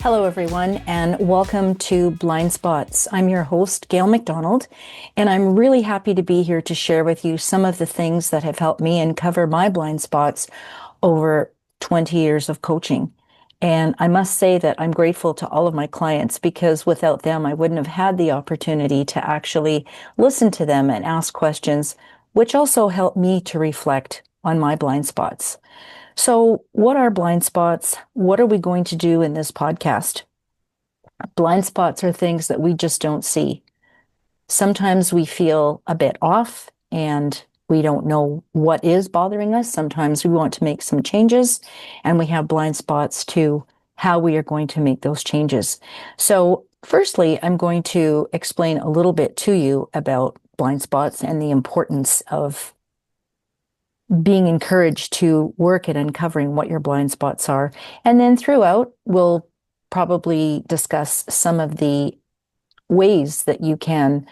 Hello, everyone, and welcome to Blind Spots. I'm your host, Gail McDonald, and I'm really happy to be here to share with you some of the things that have helped me uncover my blind spots over 20 years of coaching. And I must say that I'm grateful to all of my clients because without them, I wouldn't have had the opportunity to actually listen to them and ask questions, which also helped me to reflect on my blind spots. So, what are blind spots? What are we going to do in this podcast? Blind spots are things that we just don't see. Sometimes we feel a bit off and we don't know what is bothering us. Sometimes we want to make some changes and we have blind spots to how we are going to make those changes. So, firstly, I'm going to explain a little bit to you about blind spots and the importance of being encouraged to work at uncovering what your blind spots are. And then throughout, we'll probably discuss some of the ways that you can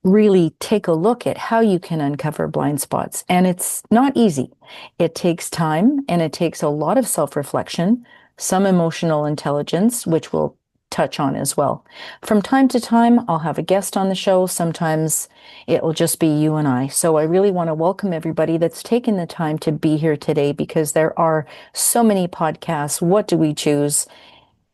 really take a look at how you can uncover blind spots. And it's not easy. It takes time and it takes a lot of self-reflection, some emotional intelligence, which we'll touch on as well. From time to time, I'll have a guest on the show. Sometimes it will just be you and I. So I really want to welcome everybody that's taken the time to be here today because there are so many podcasts. What do we choose?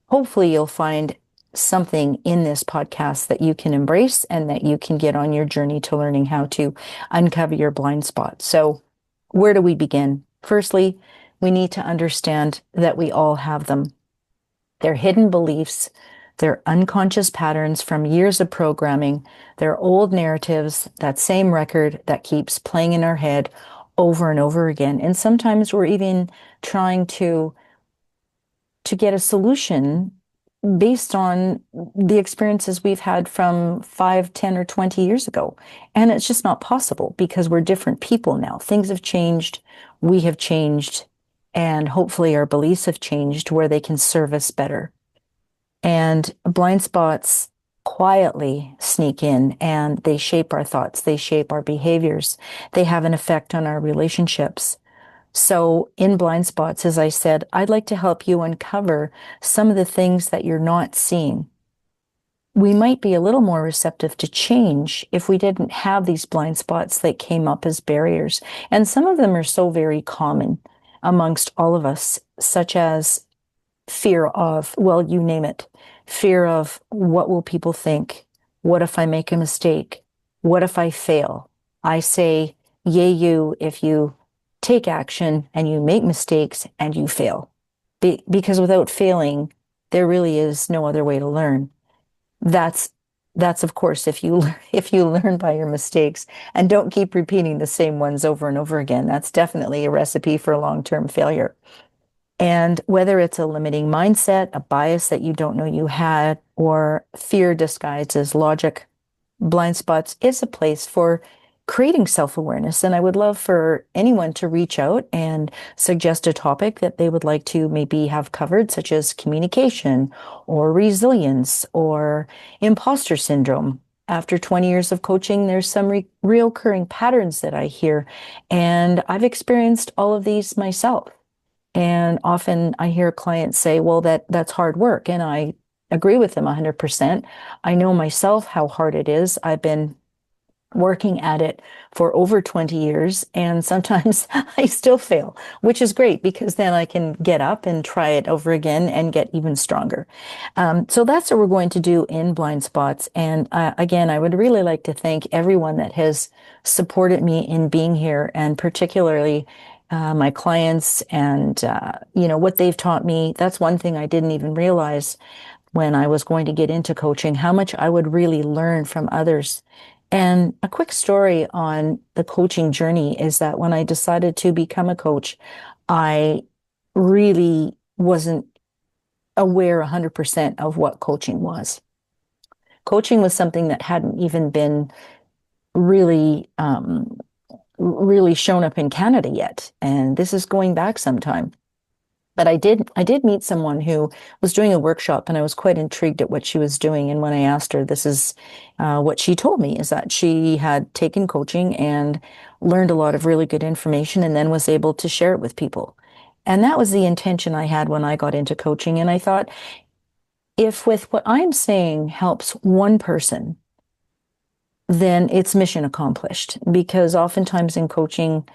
Hopefully you'll find something in this podcast that you can embrace and that you can get on your journey to learning how to uncover your blind spots. So where do we begin? Firstly, we need to understand that we all have them. They're hidden beliefs, they're unconscious patterns from years of programming, they're old narratives, that same record that keeps playing in our head over and over again. And sometimes we're even trying to get a solution based on the experiences we've had from 5, 10, or 20 years ago. And it's just not possible because we're different people now. Things have changed, we have changed, and hopefully our beliefs have changed where they can serve us better. And blind spots quietly sneak in and they shape our thoughts, they shape our behaviors, they have an effect on our relationships. So in blind spots, as I said, I'd like to help you uncover some of the things that you're not seeing. We might be a little more receptive to change if we didn't have these blind spots that came up as barriers. And some of them are so very common amongst all of us, such as fear of, well, you name it, fear of what will people think? What if I make a mistake? What if I fail? I say, yay, you, if you take action and you make mistakes and you fail. Because without failing, there really is no other way to learn. That's of course if you learn by your mistakes and don't keep repeating the same ones over and over again. That's definitely a recipe for long-term failure. And whether it's a limiting mindset, a bias that you don't know you had, or fear disguised as logic, blind spots is a place for creating self-awareness. And I would love for anyone to reach out and suggest a topic that they would like to maybe have covered, such as communication or resilience or imposter syndrome. After 20 years of coaching, there's some reoccurring patterns that I hear, and I've experienced all of these myself. And often I hear clients say, well, that's hard work. And I agree with them 100%. I know myself how hard it is. I've been working at it for over 20 years, and sometimes I still fail, which is great because then I can get up and try it over again and get even stronger. So that's what we're going to do in Blind Spots. And again, I would really like to thank everyone that has supported me in being here, and particularly my clients and what they've taught me. That's one thing I didn't even realize when I was going to get into coaching, how much I would really learn from others. And a quick story on the coaching journey is that when I decided to become a coach, I really wasn't aware 100% of what coaching was. Coaching was something that hadn't even been really, really shown up in Canada yet. And this is going back some time. But I did meet someone who was doing a workshop, and I was quite intrigued at what she was doing. And when I asked her, this is what she told me, is that she had taken coaching and learned a lot of really good information and then was able to share it with people. And that was the intention I had when I got into coaching. And I thought, if with what I'm saying helps one person, then it's mission accomplished. Because oftentimes in coaching,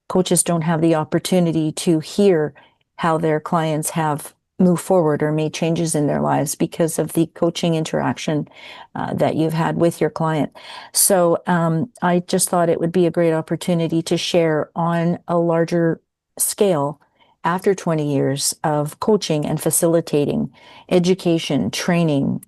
coaches don't have the opportunity to hear how their clients have moved forward or made changes in their lives because of the coaching interaction that you've had with your client. So I just thought it would be a great opportunity to share on a larger scale after 20 years of coaching and facilitating education, training,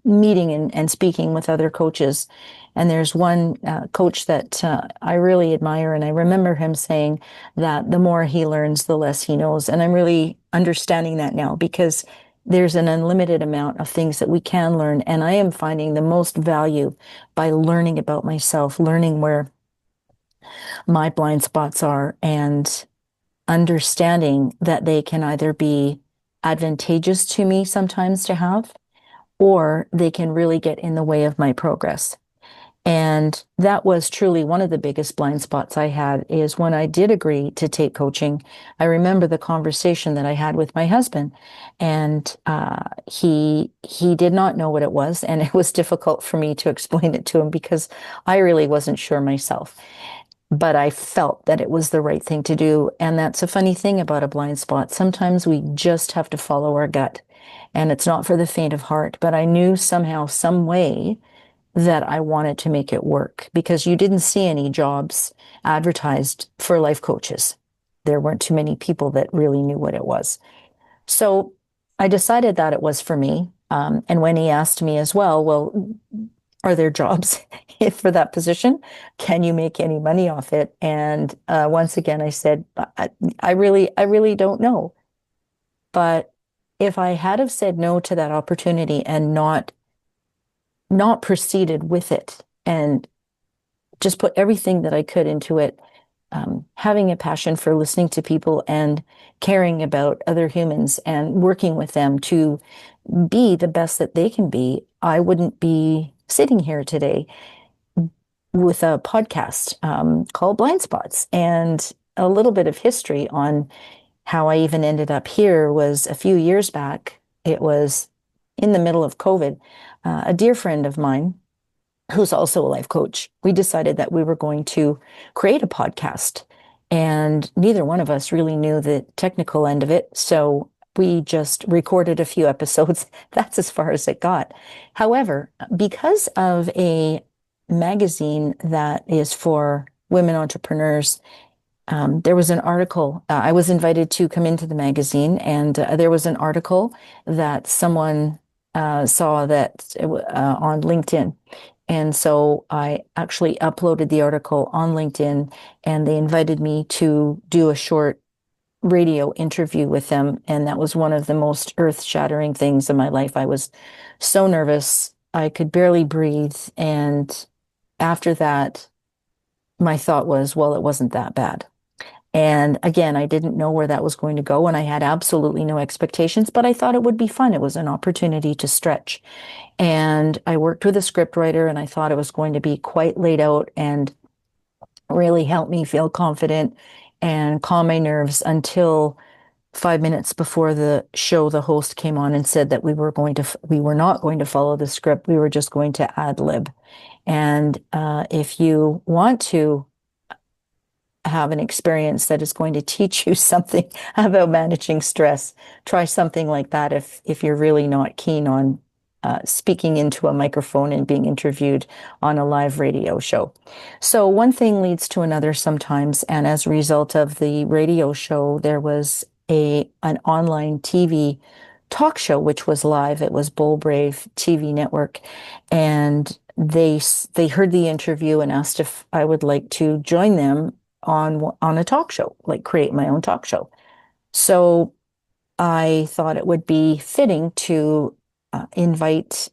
meeting and speaking with other coaches. And there's one coach that I really admire, and I remember him saying that the more he learns, the less he knows. And I'm really understanding that now because there's an unlimited amount of things that we can learn. And I am finding the most value by learning about myself, learning where my blind spots are, and understanding that they can either be advantageous to me sometimes to have, or they can really get in the way of my progress. And that was truly one of the biggest blind spots I had is when I did agree to take coaching. I remember the conversation that I had with my husband, and he did not know what it was, and it was difficult for me to explain it to him because I really wasn't sure myself. But I felt that it was the right thing to do. And that's a funny thing about a blind spot. Sometimes we just have to follow our gut, and it's not for the faint of heart. But I knew somehow, some way, that I wanted to make it work because you didn't see any jobs advertised for life coaches. There weren't too many people that really knew what it was. So I decided that it was for me. And when he asked me as well, are there jobs for that position? Can you make any money off it? And once again, I said, I really don't know. But if I had have said no to that opportunity and not proceeded with it and just put everything that I could into it, having a passion for listening to people and caring about other humans and working with them to be the best that they can be, I wouldn't be sitting here today with a podcast called Blind Spots. And a little bit of history on how I even ended up here was a few years back. It was in the middle of COVID. A dear friend of mine, who's also a life coach, we decided that we were going to create a podcast. And neither one of us really knew the technical end of it. So we just recorded a few episodes. That's as far as it got. However, because of a magazine that is for women entrepreneurs, there was an article. I was invited to come into the magazine, and there was an article that someone saw that on LinkedIn. And so I actually uploaded the article on LinkedIn, and they invited me to do a short radio interview with them. And that was one of the most earth-shattering things in my life. I was so nervous. I could barely breathe. And after that, my thought was, well, it wasn't that bad. And again, I didn't know where that was going to go, and I had absolutely no expectations, but I thought it would be fun. It was an opportunity to stretch. And I worked with a scriptwriter, and I thought it was going to be quite laid out and really help me feel confident and calm my nerves until 5 minutes before the show, the host came on and said that we were not going to follow the script. We were just going to ad lib. And if you want to have an experience that is going to teach you something about managing stress, try something like that if you're really not keen on speaking into a microphone and being interviewed on a live radio show. So one thing leads to another sometimes, and as a result of the radio show, there was an online TV talk show which was live. It was Bull Brave TV network, and they heard the interview and asked if I would like to join them on a talk show, like create my own talk show. So I thought it would be fitting to invite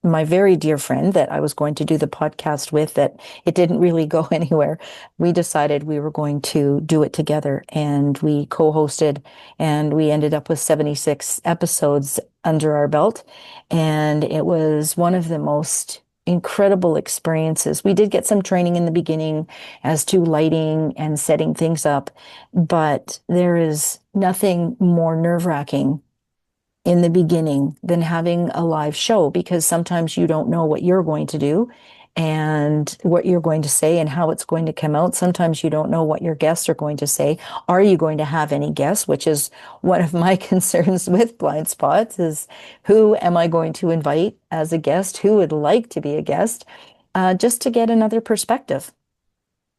my very dear friend that I was going to do the podcast with, that it didn't really go anywhere. We decided we were going to do it together, and we co-hosted, and we ended up with 76 episodes under our belt. And it was one of the most incredible experiences. We did get some training in the beginning as to lighting and setting things up, but there is nothing more nerve-wracking in the beginning than having a live show, because sometimes you don't know what you're going to do and what you're going to say and how it's going to come out. Sometimes you don't know what your guests are going to say. Are you going to have any guests? Which is one of my concerns with blind spots, is who am I going to invite as a guest? Who would like to be a guest? Just to get another perspective.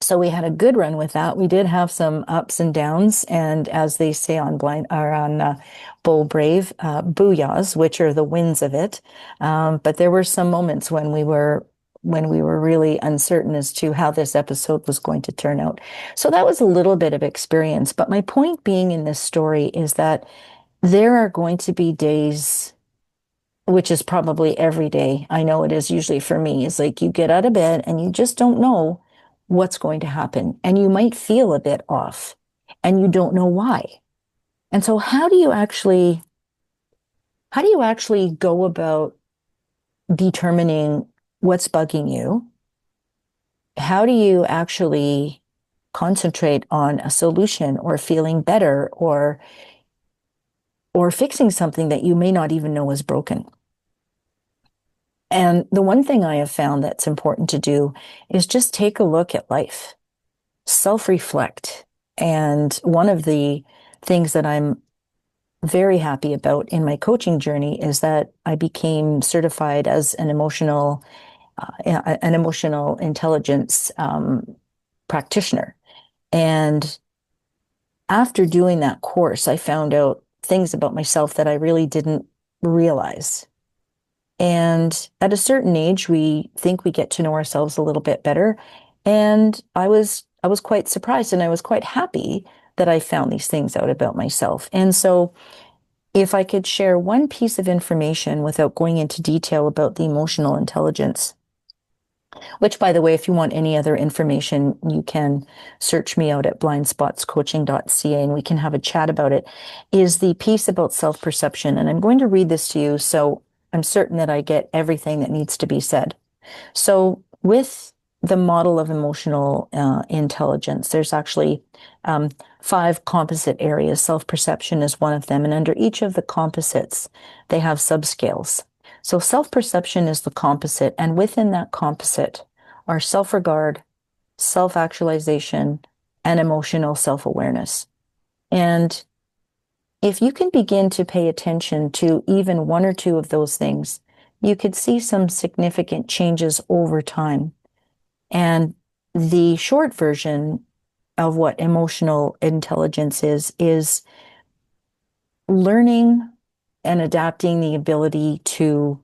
So we had a good run with that. We did have some ups and downs, and as they say on blind or on Bull Brave, booyahs, which are the wins of it. But there were some moments when we were really uncertain as to how this episode was going to turn out. So that was a little bit of experience. But my point being in this story is that there are going to be days, which is probably every day. I know it is usually for me. It's like you get out of bed and you just don't know what's going to happen. And you might feel a bit off and you don't know why. And so how do you actually go about determining what's bugging you? How do you actually concentrate on a solution or feeling better or fixing something that you may not even know is broken? And the one thing I have found that's important to do is just take a look at life, self-reflect. And one of the things that I'm very happy about in my coaching journey is that I became certified as an emotional intelligence practitioner. And after doing that course, I found out things about myself that I really didn't realize. And at a certain age, we think we get to know ourselves a little bit better. And I was quite surprised and I was quite happy that I found these things out about myself. And so if I could share one piece of information without going into detail about the emotional intelligence, which, by the way, if you want any other information, you can search me out at blindspotscoaching.ca and we can have a chat about it, is the piece about self-perception. And I'm going to read this to you so I'm certain that I get everything that needs to be said. So with the model of emotional intelligence, there's actually 5 composite areas. Self-perception is one of them. And under each of the composites, they have subscales. So self-perception is the composite. And within that composite are self-regard, self-actualization, and emotional self-awareness. And if you can begin to pay attention to even one or two of those things, you could see some significant changes over time. And the short version of what emotional intelligence is learning and adapting the ability to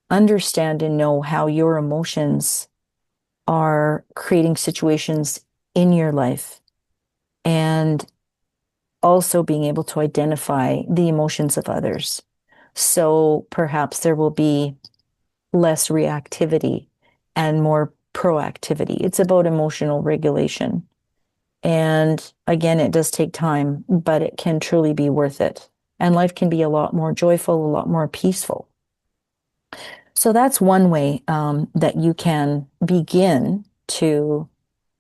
understand and know how your emotions are creating situations in your life, and also being able to identify the emotions of others. So perhaps there will be less reactivity and more proactivity. It's about emotional regulation. And again, it does take time, but it can truly be worth it. And life can be a lot more joyful, a lot more peaceful. So that's one way that you can begin to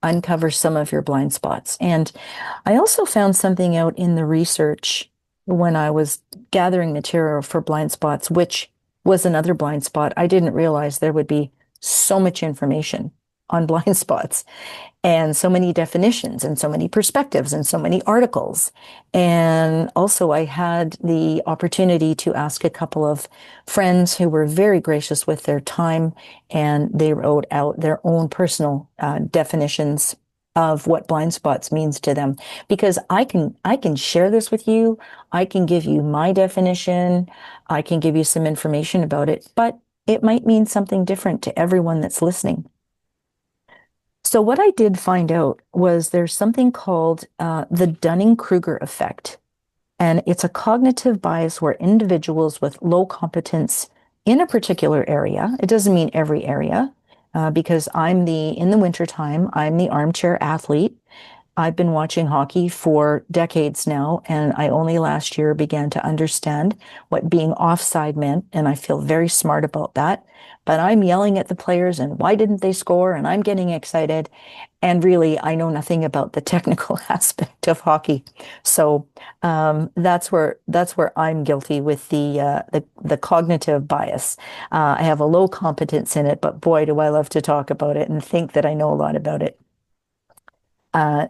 uncover some of your blind spots. And I also found something out in the research when I was gathering material for blind spots, which was another blind spot. I didn't realize there would be so much information on blind spots and so many definitions and so many perspectives and so many articles. And also I had the opportunity to ask a couple of friends who were very gracious with their time, and they wrote out their own personal definitions of what blind spots means to them, because I can share this with you. I can give you my definition. I can give you some information about it, but it might mean something different to everyone that's listening. So what I did find out was there's something called the Dunning-Kruger effect. And it's a cognitive bias where individuals with low competence in a particular area, it doesn't mean every area, because in the wintertime, I'm the armchair athlete. I've been watching hockey for decades now, and I only last year began to understand what being offside meant, and I feel very smart about that. But I'm yelling at the players, and why didn't they score? And I'm getting excited. And really, I know nothing about the technical aspect of hockey. So that's where I'm guilty with the cognitive bias. I have a low competence in it, but boy, do I love to talk about it and think that I know a lot about it.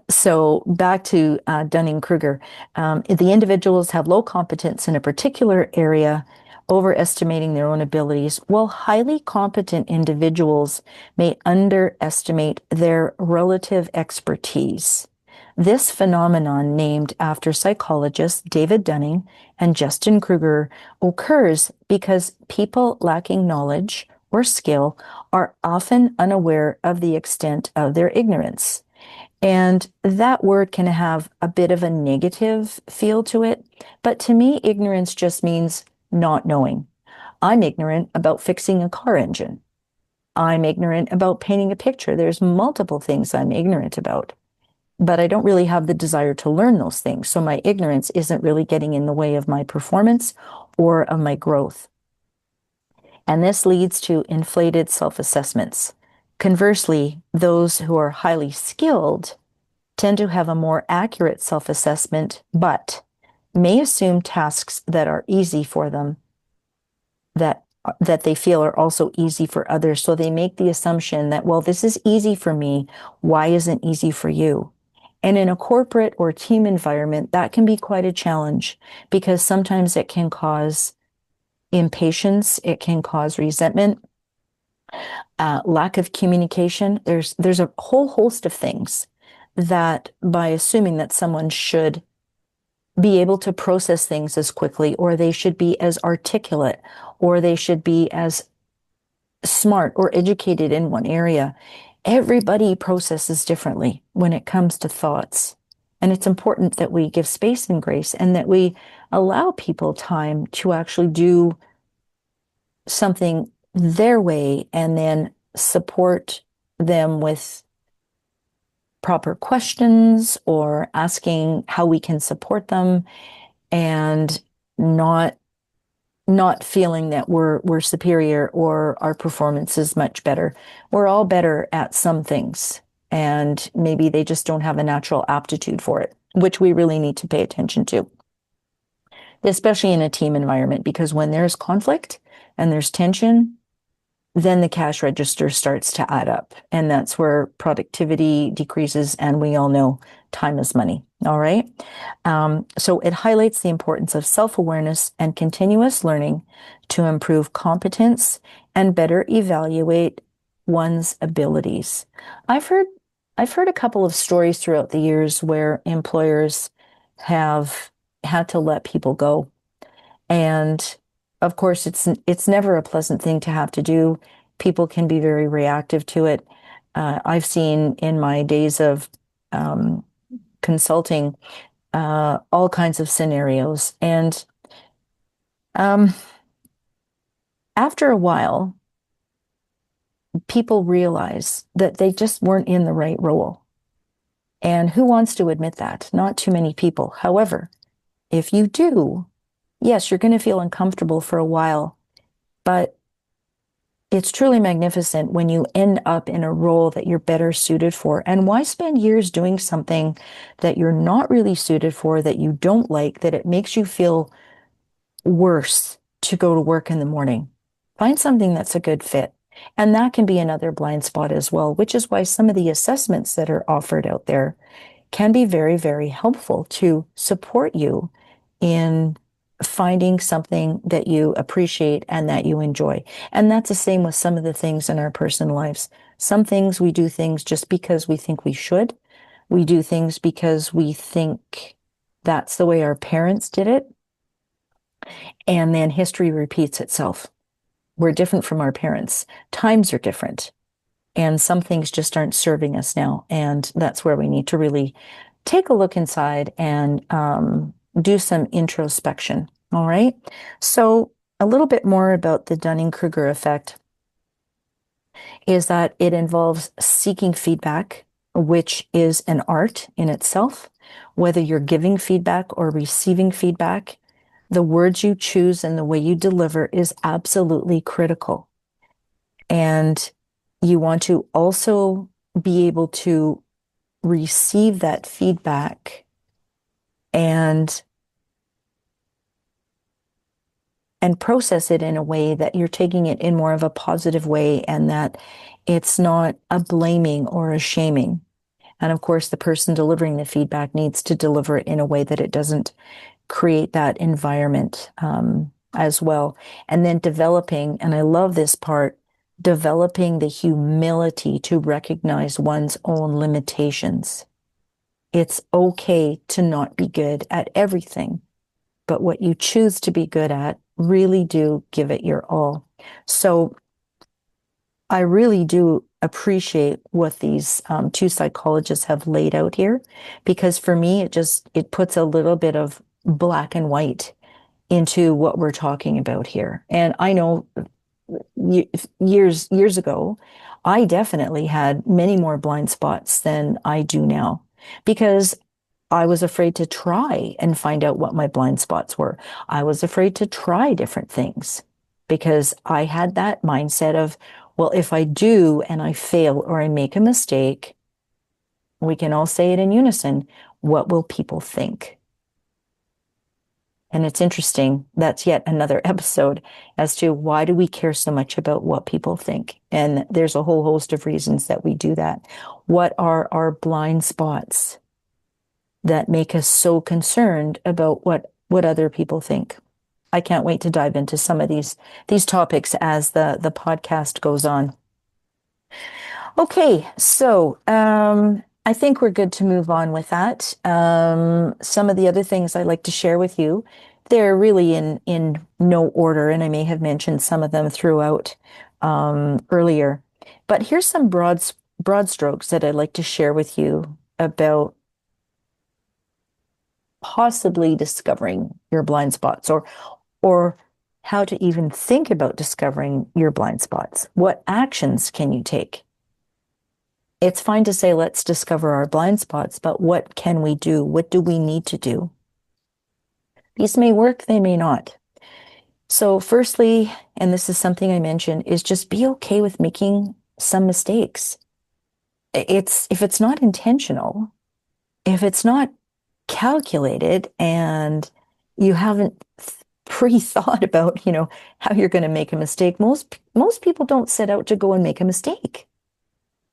So back to Dunning-Kruger. The individuals have low competence in a particular area, overestimating their own abilities, while highly competent individuals may underestimate their relative expertise. This phenomenon, named after psychologists David Dunning and Justin Kruger, occurs because people lacking knowledge or skill are often unaware of the extent of their ignorance. And that word can have a bit of a negative feel to it. But to me, ignorance just means not knowing. I'm ignorant about fixing a car engine. I'm ignorant about painting a picture. There's multiple things I'm ignorant about, but I don't really have the desire to learn those things. So my ignorance isn't really getting in the way of my performance or of my growth. And this leads to inflated self-assessments. Conversely, those who are highly skilled tend to have a more accurate self-assessment, but may assume tasks that are easy for them that they feel are also easy for others. So they make the assumption that, well, this is easy for me. Why isn't it easy for you? And in a corporate or team environment, that can be quite a challenge because sometimes it can cause impatience, it can cause resentment, lack of communication. There's a whole host of things that by assuming that someone should be able to process things as quickly, or they should be as articulate, or they should be as smart or educated in one area. Everybody processes differently when it comes to thoughts. And it's important that we give space and grace and that we allow people time to actually do something their way and then support them with proper questions or asking how we can support them and not feeling that we're superior or our performance is much better. We're all better at some things, and maybe they just don't have a natural aptitude for it, which we really need to pay attention to, especially in a team environment, because when there's conflict and there's tension, then the cash register starts to add up. And that's where productivity decreases. And we all know time is money. All right. So it highlights the importance of self-awareness and continuous learning to improve competence and better evaluate one's abilities. I've heard a couple of stories throughout the years where employers have had to let people go. And of course, it's never a pleasant thing to have to do. People can be very reactive to it. I've seen in my days of consulting all kinds of scenarios. And after a while, people realize that they just weren't in the right role. And who wants to admit that? Not too many people. However, if you do, yes, you're going to feel uncomfortable for a while, but it's truly magnificent when you end up in a role that you're better suited for. And why spend years doing something that you're not really suited for, that you don't like, that it makes you feel worse to go to work in the morning? Find something that's a good fit. And that can be another blind spot as well, which is why some of the assessments that are offered out there can be very, very helpful to support you in finding something that you appreciate and that you enjoy. And that's the same with some of the things in our personal lives. Some things we do things just because we think we should. We do things because we think that's the way our parents did it. And then history repeats itself. We're different from our parents. Times are different. And some things just aren't serving us now. And that's where we need to really take a look inside and do some introspection. All right. So a little bit more about the Dunning-Kruger effect is that it involves seeking feedback, which is an art in itself. Whether you're giving feedback or receiving feedback, the words you choose and the way you deliver is absolutely critical. And you want to also be able to receive that feedback and process it in a way that you're taking it in more of a positive way, and that it's not a blaming or a shaming. And of course, the person delivering the feedback needs to deliver it in a way that it doesn't create that environment as well. And then developing, and I love this part, developing the humility to recognize one's own limitations. It's okay to not be good at everything, but what you choose to be good at, really do give it your all. So I really do appreciate what these two psychologists have laid out here, because for me, it puts a little bit of black and white into what we're talking about here. And I know years ago, I definitely had many more blind spots than I do now, because I was afraid to try and find out what my blind spots were. I was afraid to try different things because I had that mindset of, well, if I do and I fail or I make a mistake, we can all say it in unison, what will people think? And it's interesting, that's yet another episode as to why do we care so much about what people think? And there's a whole host of reasons that we do that. What are our blind spots that make us so concerned about what other people think? I can't wait to dive into some of these topics as the podcast goes on. Okay, so I think we're good to move on with that. Some of the other things I'd like to share with you, they're really in no order, and I may have mentioned some of them throughout earlier. But here's some broad strokes that I'd like to share with you about possibly discovering your blind spots, or how to even think about discovering your blind spots. What actions can you take? It's fine to say, let's discover our blind spots, but what can we do? What do we need to do? These may work, they may not. So firstly, and this is something I mentioned, is just be okay with making some mistakes. If it's not intentional, if it's not calculated, and you haven't pre-thought about, how you're going to make a mistake, most people don't set out to go and make a mistake.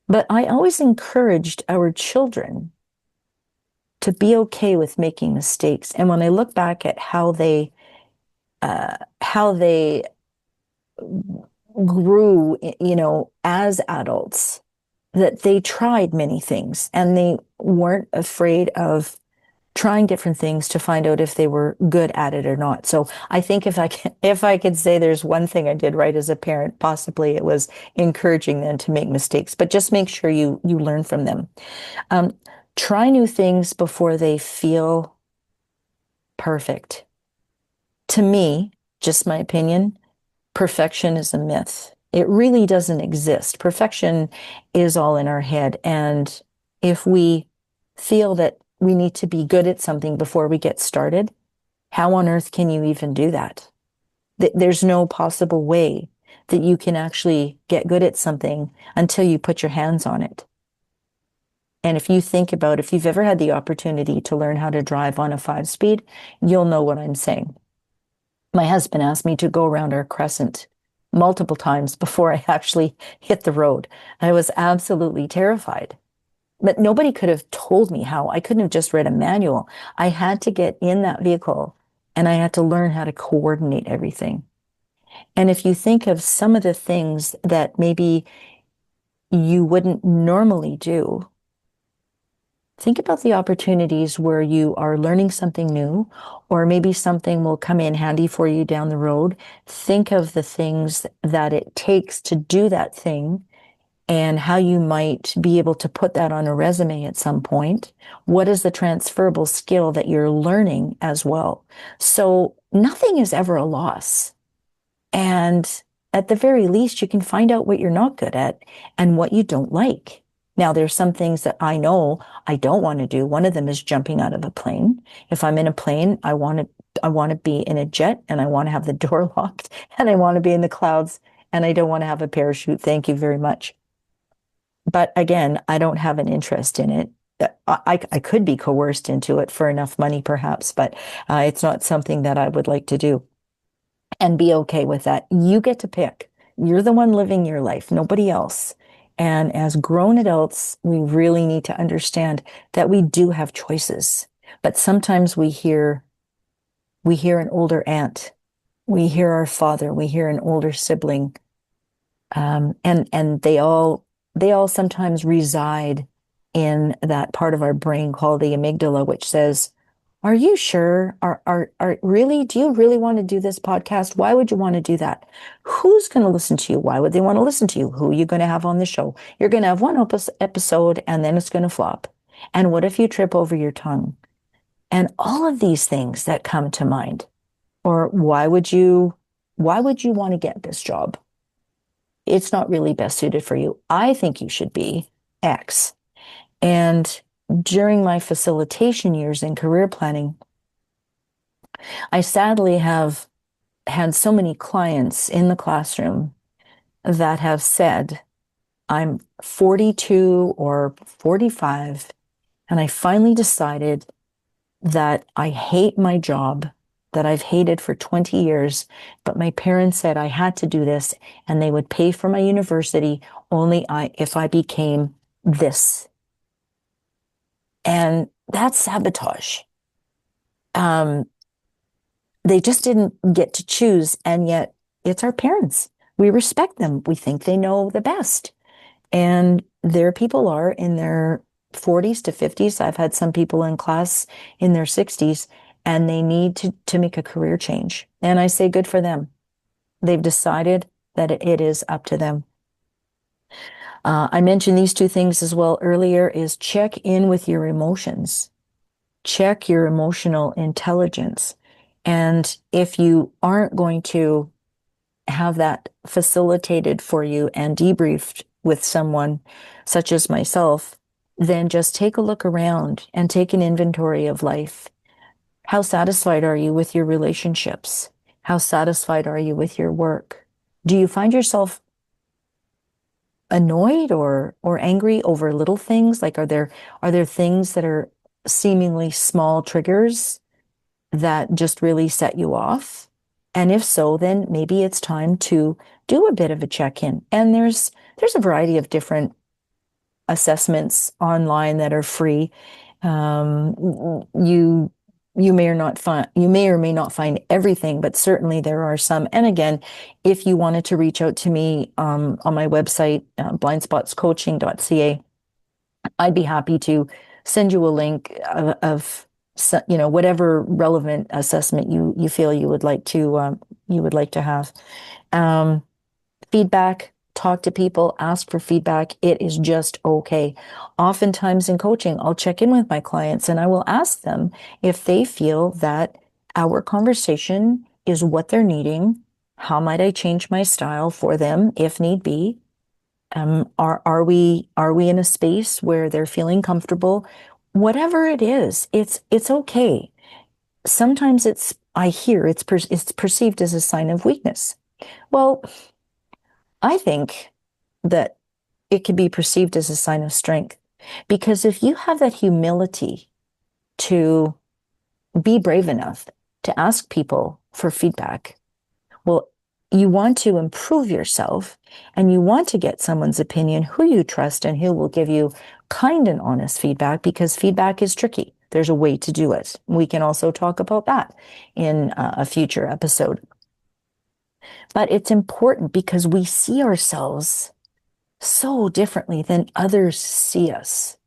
But I always encouraged our children to be okay with making mistakes. And when I look back at how they grew, as adults, that they tried many things and they weren't afraid of trying different things to find out if they were good at it or not. So I think if I could say there's one thing I did right as a parent, possibly it was encouraging them to make mistakes, but just make sure you learn from them. Try new things before they feel perfect. To me, just my opinion, perfection is a myth. It really doesn't exist. Perfection is all in our head. And if we feel that we need to be good at something before we get started, how on earth can you even do that? There's no possible way that you can actually get good at something until you put your hands on it. And if you think about, if you've ever had the opportunity to learn how to drive on a 5-speed, you'll know what I'm saying. My husband asked me to go around our crescent multiple times before I actually hit the road. I was absolutely terrified. But nobody could have told me how. I couldn't have just read a manual. I had to get in that vehicle and I had to learn how to coordinate everything. And if you think of some of the things that maybe you wouldn't normally do, think about the opportunities where you are learning something new, or maybe something will come in handy for you down the road. Think of the things that it takes to do that thing and how you might be able to put that on a resume at some point. What is the transferable skill that you're learning as well? So nothing is ever a loss. And at the very least, you can find out what you're not good at and what you don't like. Now, there's some things that I know I don't want to do. One of them is jumping out of a plane. If I'm in a plane, I want to be in a jet and I want to have the door locked and I want to be in the clouds and I don't want to have a parachute. Thank you very much. But again, I don't have an interest in it. I could be coerced into it for enough money, perhaps, but it's not something that I would like to do and be okay with that. You get to pick. You're the one living your life, nobody else. And as grown adults, we really need to understand that we do have choices. But sometimes we hear an older aunt, we hear our father, we hear an older sibling, and they all sometimes reside in that part of our brain called the amygdala, which says, "Are you sure? Are really? Do you really want to do this podcast? Why would you want to do that? Who's going to listen to you? Why would they want to listen to you? Who are you going to have on the show? You're going to have one episode, and then it's going to flop. And what if you trip over your tongue?" And all of these things that come to mind. Or why would you want to get this job? It's not really best suited for you. I think you should be X. And during my facilitation years in career planning, I sadly have had so many clients in the classroom that have said, I'm 42 or 45, and I finally decided that I hate my job that I've hated for 20 years, but my parents said I had to do this and they would pay for my university only if I became this. And that's sabotage. They just didn't get to choose, and yet it's our parents. We respect them. We think they know the best. And there people are in their 40s to 50s. I've had some people in class in their 60s, and they need to make a career change. And I say good for them. They've decided that it is up to them. I mentioned these two things as well earlier, is check in with your emotions. Check your emotional intelligence. And if you aren't going to have that facilitated for you and debriefed with someone such as myself, then just take a look around and take an inventory of life. How satisfied are you with your relationships? How satisfied are you with your work? Do you find yourself annoyed or angry over little things? Like, are there things that are seemingly small triggers that just really set you off? And if so, then maybe it's time to do a bit of a check-in. And there's a variety of different assessments online that are free. You may or may not find everything, but certainly there are some. And again, if you wanted to reach out to me on my website, blindspotscoaching.ca, I'd be happy to send you a link of whatever relevant assessment you feel you would like to have. Feedback, talk to people, ask for feedback. It is just okay. Oftentimes in coaching, I'll check in with my clients and I will ask them if they feel that our conversation is what they're needing. How might I change my style for them if need be? Are we in a space where they're feeling comfortable? Whatever it is, it's okay. Sometimes it's perceived as a sign of weakness. Well, I think that it can be perceived as a sign of strength, because if you have that humility to be brave enough to ask people for feedback, well, you want to improve yourself and you want to get someone's opinion who you trust and who will give you kind and honest feedback, because feedback is tricky. There's a way to do it. We can also talk about that in a future episode. But it's important because we see ourselves so differently than others see us.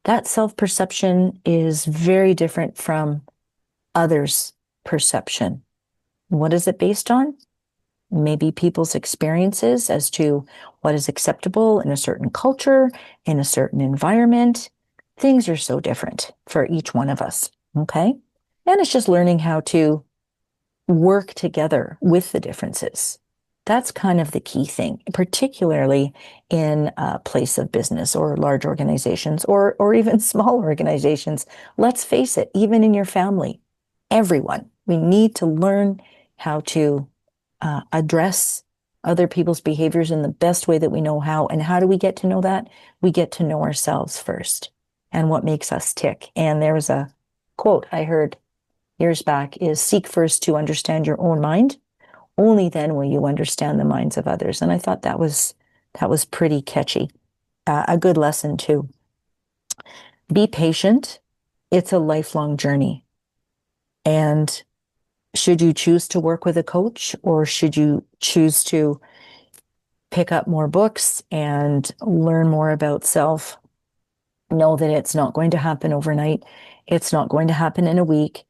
That self-perception is very different from others' perception. What is it based on? Maybe people's experiences as to what is acceptable in a certain culture, in a certain environment. Things are so different for each one of us, okay? And it's just learning how to work together with the differences. That's kind of the key thing, particularly in a place of business or large organizations or even small organizations. Let's face it, even in your family, everyone, we need to learn how to address other people's behaviors in the best way that we know how. And how do we get to know that? We get to know ourselves first and what makes us tick. And there was a quote I heard years back is seek first to understand your own mind. Only then will you understand the minds of others. And I thought that was pretty catchy. A good lesson too. Be patient. It's a lifelong journey. And should you choose to work with a coach, or should you choose to pick up more books and learn more about self, know that it's not going to happen overnight. It's not going to happen in a week.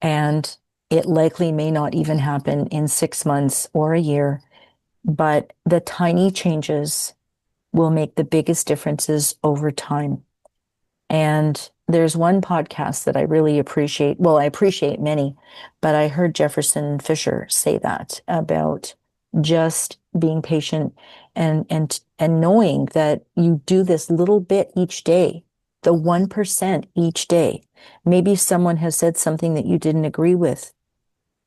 And it likely may not even happen in 6 months or a year. But the tiny changes will make the biggest differences over time. And there's one podcast that I really appreciate. Well, I appreciate many, but I heard Jefferson Fisher say that about just being patient and knowing that you do this little bit each day, the 1% each day. Maybe someone has said something that you didn't agree with.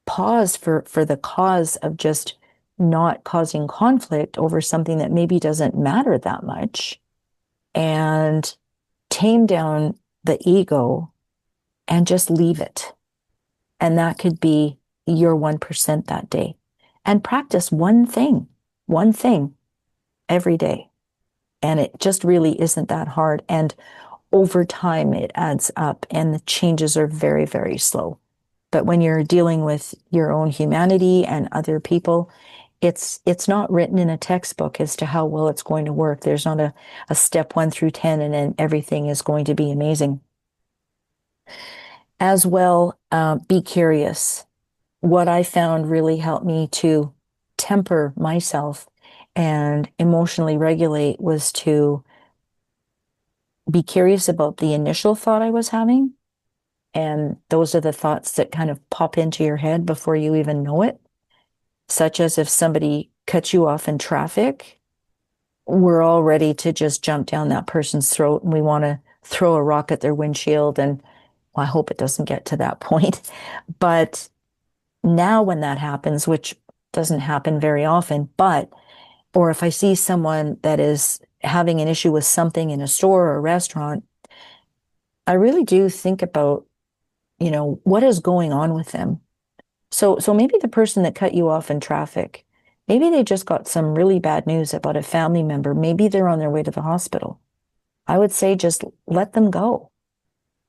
Pause for the cause of just not causing conflict over something that maybe doesn't matter that much, and tame down the ego and just leave it. And that could be your 1% that day. And practice one thing every day. And it just really isn't that hard. And over time, it adds up, and the changes are very, very slow. But when you're dealing with your own humanity and other people, it's not written in a textbook as to how well it's going to work. There's not a step 1 through 10 and then everything is going to be amazing. As well, be curious. What I found really helped me to temper myself and emotionally regulate was to be curious about the initial thought I was having. And those are the thoughts that kind of pop into your head before you even know it. Such as if somebody cuts you off in traffic, we're all ready to just jump down that person's throat and we want to throw a rock at their windshield. And well, I hope it doesn't get to that point. But now when that happens, which doesn't happen very often, or if I see someone that is having an issue with something in a store or a restaurant, I really do think about, what is going on with them. So maybe the person that cut you off in traffic, maybe they just got some really bad news about a family member. Maybe they're on their way to the hospital. I would say just let them go.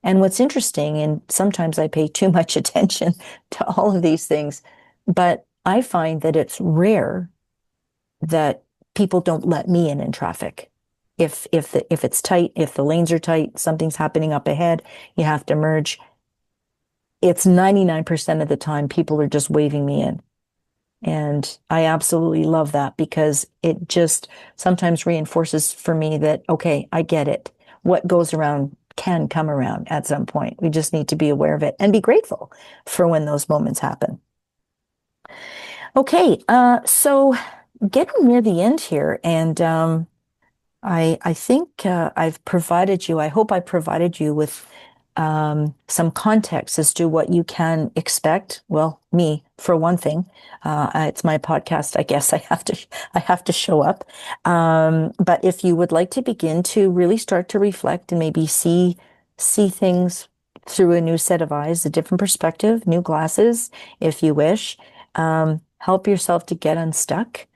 And what's interesting, and sometimes I pay too much attention to all of these things, but I find that it's rare that people don't let me in traffic. If it's tight, if the lanes are tight, something's happening up ahead, you have to merge. It's 99% of the time people are just waving me in. And I absolutely love that because it just sometimes reinforces for me that, okay, I get it. What goes around can come around at some point. We just need to be aware of it and be grateful for when those moments happen. Okay, so getting near the end here, and I think I've provided you, I hope I provided you with some context as to what you can expect. Well, me, for one thing, it's my podcast. I guess I have to show up. But if you would like to begin to really start to reflect and maybe see things through a new set of eyes, a different perspective, new glasses, if you wish, help yourself to get unstuck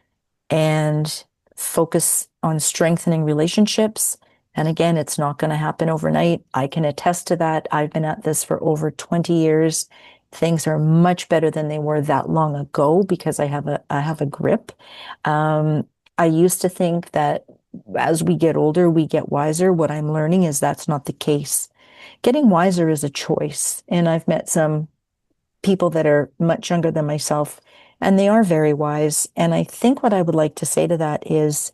and focus on strengthening relationships. And again, it's not going to happen overnight. I can attest to that. I've been at this for over 20 years. Things are much better than they were that long ago because I have a grip. I used to think that as we get older, we get wiser. What I'm learning is that's not the case. Getting wiser is a choice. And I've met some people that are much younger than myself, and they are very wise. And I think what I would like to say to that is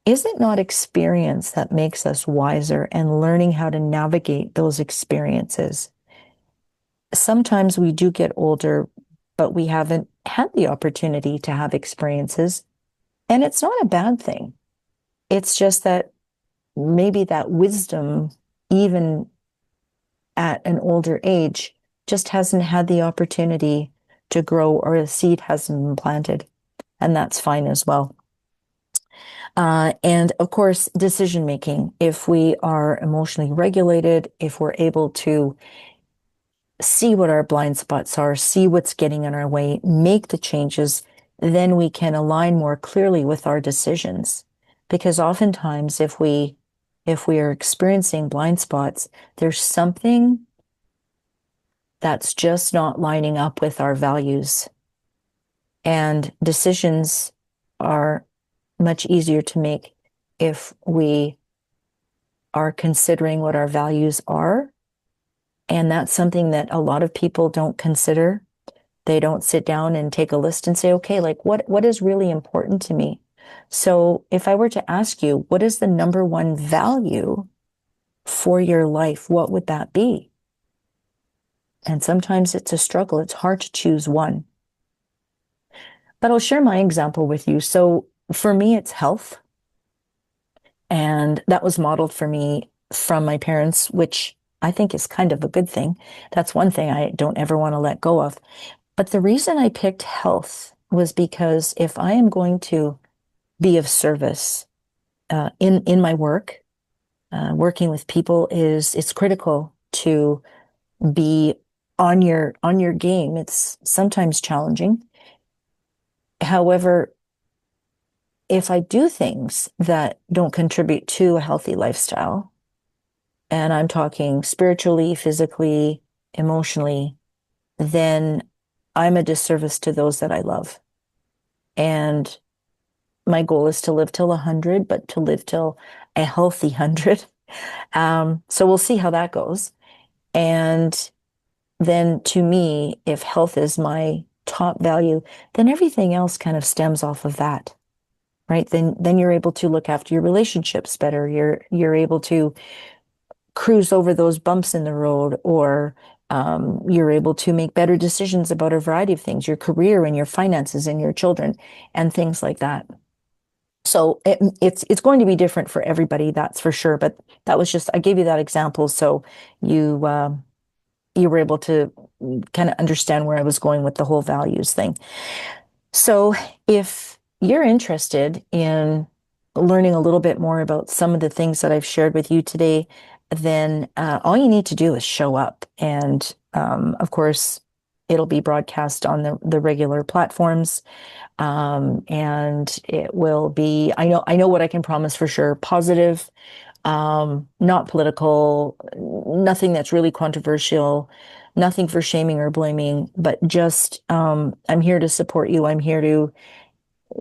it not experience that makes us wiser and learning how to navigate those experiences? Sometimes we do get older, but we haven't had the opportunity to have experiences. And it's not a bad thing. It's just that maybe that wisdom, even at an older age, just hasn't had the opportunity to grow, or a seed hasn't been planted. And that's fine as well. And of course, decision making. If we are emotionally regulated, if we're able to see what our blind spots are, see what's getting in our way, make the changes, then we can align more clearly with our decisions. Because oftentimes, if we are experiencing blind spots, there's something that's just not lining up with our values. And decisions are much easier to make if we are considering what our values are. And that's something that a lot of people don't consider. They don't sit down and take a list and say, okay, like what is really important to me? So if I were to ask you, what is the number one value for your life? What would that be? And sometimes it's a struggle. It's hard to choose one. But I'll share my example with you. So for me, it's health. And that was modeled for me from my parents, which I think is kind of a good thing. That's one thing I don't ever want to let go of. But the reason I picked health was because if I am going to be of service in my work, working with people it's critical to be on your game. It's sometimes challenging. However, if I do things that don't contribute to a healthy lifestyle, and I'm talking spiritually, physically, emotionally, then I'm a disservice to those that I love. And my goal is to live till 100, but to live till a healthy 100. So we'll see how that goes. And then to me, if health is my top value, then everything else kind of stems off of that, right? Then you're able to look after your relationships better. You're able to cruise over those bumps in the road, or you're able to make better decisions about a variety of things, your career and your finances and your children and things like that. So it's going to be different for everybody, that's for sure. But that was just, I gave you that example so you were able to kind of understand where I was going with the whole values thing. So if you're interested in learning a little bit more about some of the things that I've shared with you today, then all you need to do is show up. And of course, it'll be broadcast on the regular platforms. And it will be, I know what I can promise for sure, positive, not political, nothing that's really controversial, nothing for shaming or blaming, but just I'm here to support you. I'm here to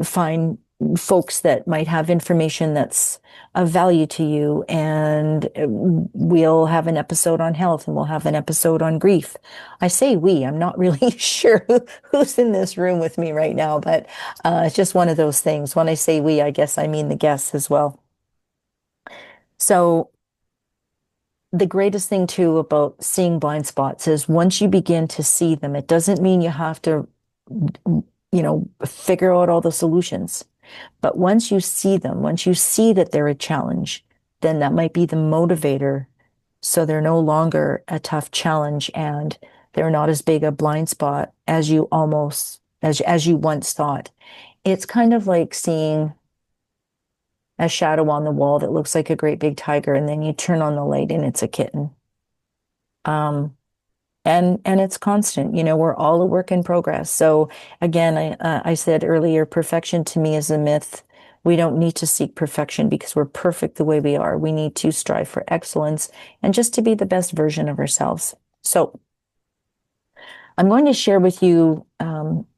find folks that might have information that's of value to you. And we'll have an episode on health, and we'll have an episode on grief. I say we, I'm not really sure who's in this room with me right now, but it's just one of those things. When I say we, I guess I mean the guests as well. So the greatest thing too about seeing blind spots is once you begin to see them, it doesn't mean you have to, figure out all the solutions. But once you see them, once you see that they're a challenge, then that might be the motivator. So they're no longer a tough challenge, and they're not as big a blind spot as you once thought. It's kind of like seeing a shadow on the wall that looks like a great big tiger, and then you turn on the light and it's a kitten. Um, and it's constant. We're all a work in progress. So again, I said earlier, perfection to me is a myth. We don't need to seek perfection because we're perfect the way we are. We need to strive for excellence and just to be the best version of ourselves. So I'm going to share with you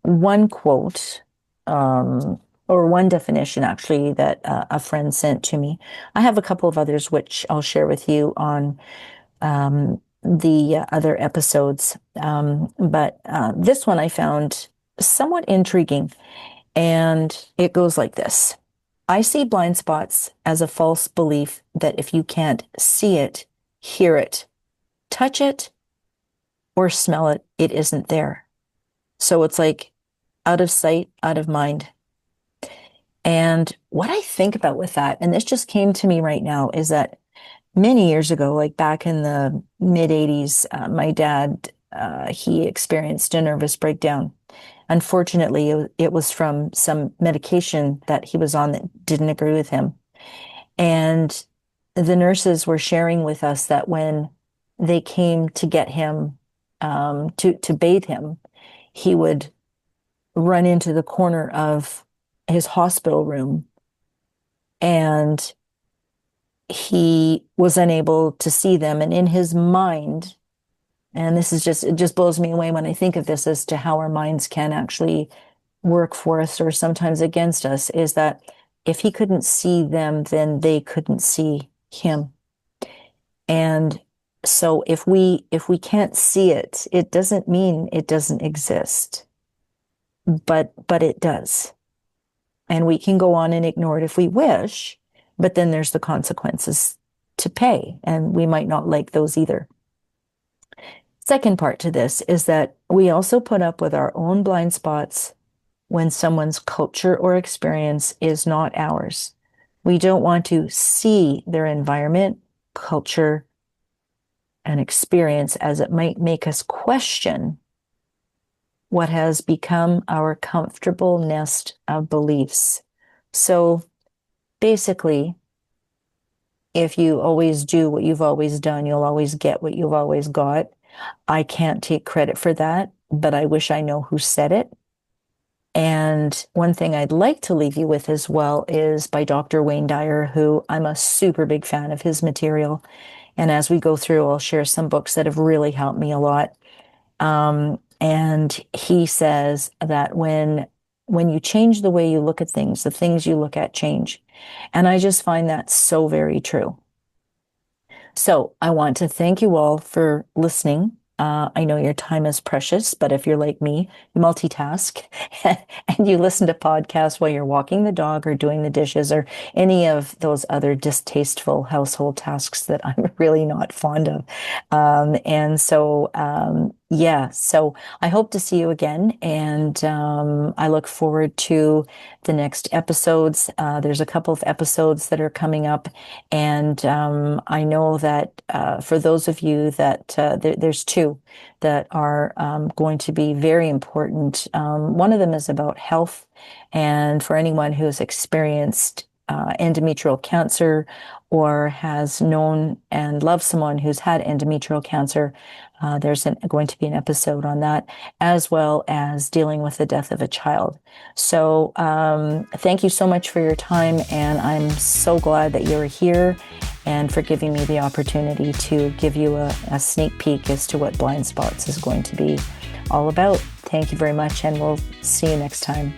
one quote, or one definition actually, that a friend sent to me. I have a couple of others which I'll share with you on the other episodes. But this one I found somewhat intriguing, and it goes like this. I see blind spots as a false belief that if you can't see it, hear it, touch it, or smell it, it isn't there. So it's like out of sight, out of mind. And what I think about with that, and this just came to me right now, is that many years ago, like back in the mid 80s, my dad, he experienced a nervous breakdown. Unfortunately, it was from some medication that he was on that didn't agree with him. And the nurses were sharing with us that when they came to get him, to bathe him, he would run into the corner of his hospital room, and he was unable to see them. And in his mind, and this is just, it just blows me away when I think of this as to how our minds can actually work for us or sometimes against us, is that if he couldn't see them, then they couldn't see him. And so if we can't see it, it doesn't mean it doesn't exist, but it does. And we can go on and ignore it if we wish, but then there's the consequences to pay, and we might not like those either. Second part to this is that we also put up with our own blind spots when someone's culture or experience is not ours. We don't want to see their environment, culture, and experience, as it might make us question what has become our comfortable nest of beliefs. So basically, if you always do what you've always done, you'll always get what you've always got. I can't take credit for that, but I wish I know who said it. And one thing I'd like to leave you with as well is by Dr. Wayne Dyer, who I'm a super big fan of his material. And as we go through, I'll share some books that have really helped me a lot. And he says that when you change the way you look at things, the things you look at change. And I just find that so very true. So I want to thank you all for listening. I know your time is precious, but if you're like me, you multitask and you listen to podcasts while you're walking the dog or doing the dishes or any of those other distasteful household tasks that I'm really not fond of. Yeah, so I hope to see you again, and I look forward to the next episodes. There's a couple of episodes that are coming up, and I know that for those of you that there's two that are going to be very important. One of them is about health, and for anyone who has experienced endometrial cancer or has known and loved someone who's had endometrial cancer, there's going to be an episode on that, as well as dealing with the death of a child. So thank you so much for your time, and I'm so glad that you're here and for giving me the opportunity to give you a sneak peek as to what Blind Spots is going to be all about. Thank you very much, and we'll see you next time.